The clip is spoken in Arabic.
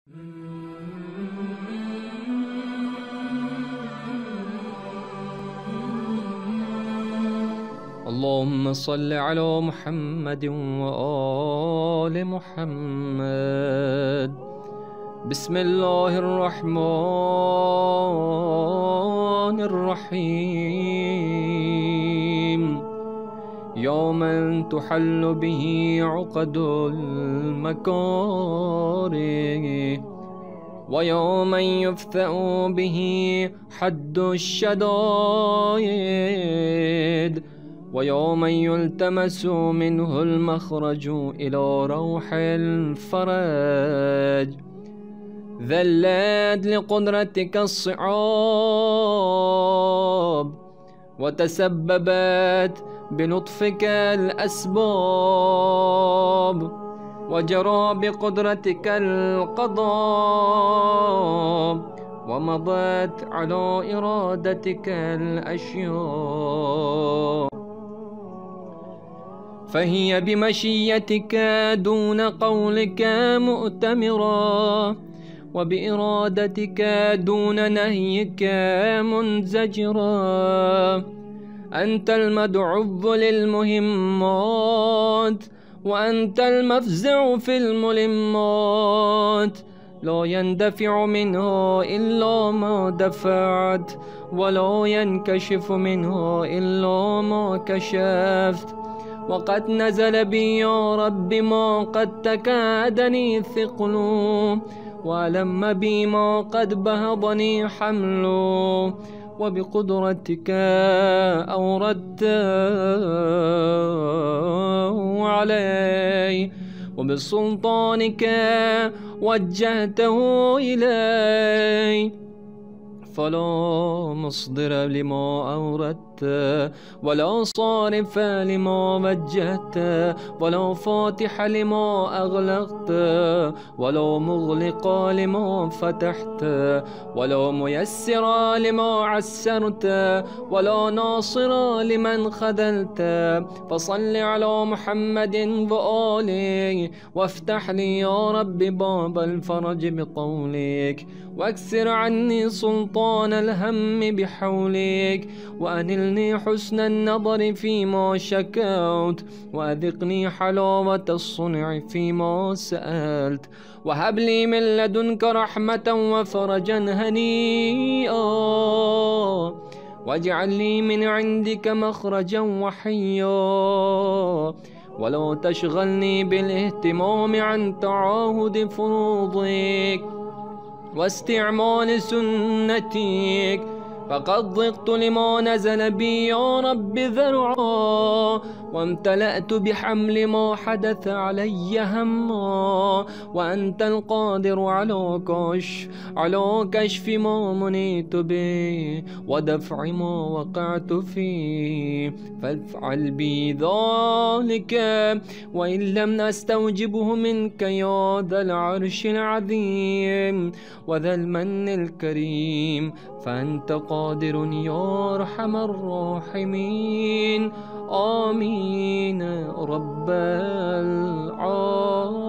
اللهم صل على محمد وآل محمد. بسم الله الرحمن الرحيم. يوما تحل به عقد المكاره، ويوما يفتأ به حد الشدائد، ويوما يلتمس منه المخرج إلى روح الفرج. ذلت لقدرتك الصعاب، وتسببت بلطفك الأسباب، وجرى بقدرتك القضاء، ومضت على إرادتك الأشياء. فهي بمشيتك دون قولك مؤتمرا، وبإرادتك دون نهيك منزجرا. أنت المدعو للمهمات، وأنت المفزع في الملمات. لا يندفع منها إلا ما دفعت، ولا ينكشف منها إلا ما كشفت. وقد نزل بي يا رب ما قد تكادني ثقل، وألم بي ما قد بهضني حمل. وبقدرتك أوردت علي، وبسلطانك وجهته إلي. فلا مصدر لما أوردت، ولا صارف لما وجهت، ولا فاتح لما أغلقت، ولا مغلق لما فتحت، ولا ميسر لما عسرت، ولا ناصر لمن خذلت. فصل على محمد وآله، وافتح لي يا رب باب الفرج بقولك، واكسر عني سلطان الهم بحولك، وأنلني حسن النظر فيما شكوت، وأذقني حلاوة الصنع فيما سألت. وهب لي من لدنك رحمة وفرجا هنيئا، واجعل لي من عندك مخرجا وحيا. ولا تشغلني بالاهتمام عن تعاهد فروضك واستعمال سنتك، فقد ضقت لما نزل بي يا رب ذرعا، وامتلأت بحمل ما حدث علي هما. وأنت القادر على كشف ما منيت به، ودفع ما وقعت فيه. فافعل بي ذلك، وإن لم أستوجبه منك يا ذا العرش العظيم وذا المن الكريم، فأنت قادر يا أرحم الراحمين. آمين رب العالمين.